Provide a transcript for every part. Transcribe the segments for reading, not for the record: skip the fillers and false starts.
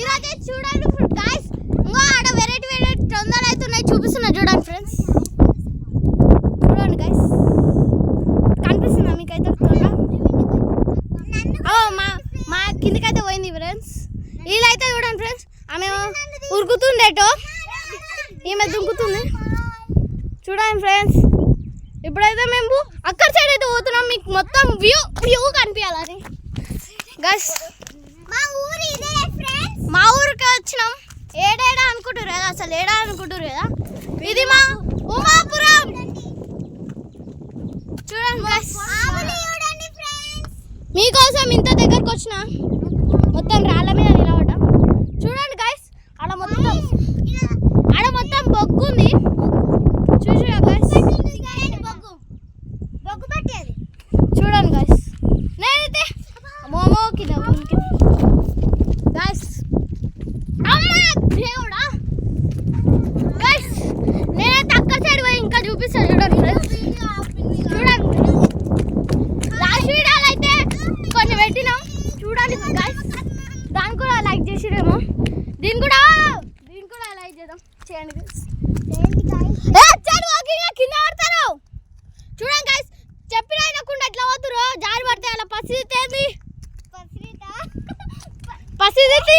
ఈరోజు చూడండి గాయ్స్, ఇంకో ఆడ వెరైటీ వెరైటీ తొందరలు అయితే ఉన్నాయి, చూపిస్తున్నా చూడండి ఫ్రెండ్స్. చూడండి గాయ్స్, కనిపిస్తుందా మీకైతే తొందర? మా కిందకైతే పోయింది ఫ్రెండ్స్. వీళ్ళైతే చూడండి ఫ్రెండ్స్, ఆమె ఉరుకుతుండేటో ఈమె దుంకుతుంది. చూడండి ఫ్రెండ్స్, ఇప్పుడైతే మేము అక్కడ సైడ్ అయితే పోతున్నాం, మీకు మొత్తం వ్యూ కనిపించాలని. గైస్ మా ఊరికి వచ్చినాం. ఏడేడా అనుకుంటారు కదా, అసలు ఏడా అనుకుంటారు కదా, ఇది మా ఉమాపురం. చూడండి గైస్, మీకోసం ఇంత దగ్గరకు వచ్చిన, మొత్తం రాళ్ళ మీద నిలబడ్డాం. చూడండి గైస్, ఆడ మొత్తం బొగ్గు ఉంది. చూసారా గైస్, చూడండి గైస్, నేనైతే మోమో కింద గైస్, దేవుడా గైస్, నేనైతే అక్కడ సైడ్ పోయి ఇంకా చూపిస్తాను. చూడండి ఫ్రెండ్స్, చూడండి లాస్ట్ వీడియోలో అయితే కొన్ని పెట్టినాం, చూడండి గైస్. దాన్ని కూడా లైక్ చేసిరేమో, దీన్ని కూడా లైక్ చేద్దాం, చేయండి గైస్. కింద పడతారు చూడండి గైస్, చెప్పిన ఆయనకుండా ఎట్లా పోతురు, జారి పడితే అలా పరిస్థితి ఏంది, పరిస్థితి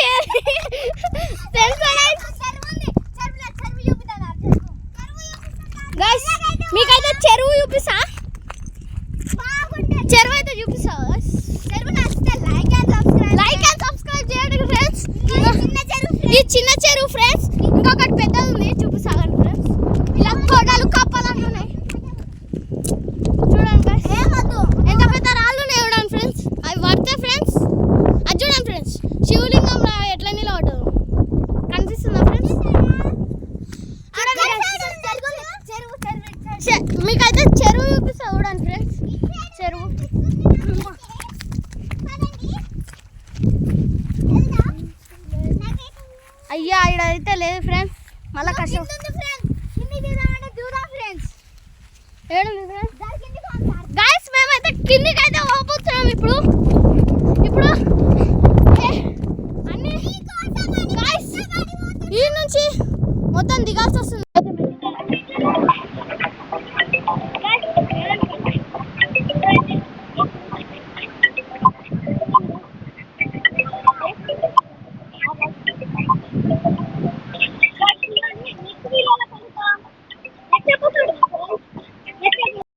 గైస్. మీకైతే చెరువు చూపిస్తా, చెరువు అయితే చూపిస్తా. లైక్ అండ్ సబ్స్క్రైబ్ చేయండి ఫ్రెండ్స్. ఈ చిన్న చెరువు ఫ్రెండ్స్, ఇంకొకటి పెద్దది ఉంది, చూపిస్తాగండి ఫ్రెండ్స్. ఇలా కోటలు కప్పాలంటున్నాయి చూడండి గైస్, ఎంత పెద్ద రాళ్ళు ఉన్నాయి చూడండి ఫ్రెండ్స్. అవి పడితే ఫ్రెండ్స్, అది చూడండి ఫ్రెండ్స్, శివలింగం ఎట్లా నిలబడ్డదు కనిపిస్తుందా ఫ్రెండ్స్? మీకైతే చెరువు చూపిస్తా చూడండి ఫ్రెండ్స్. చెరువు అయ్యా ఇడైతే లేదు ఫ్రెండ్స్, మళ్ళీ కష్టం. గైస్ మేమైతే కిందికి అయితే పోతున్నాం ఇప్పుడు.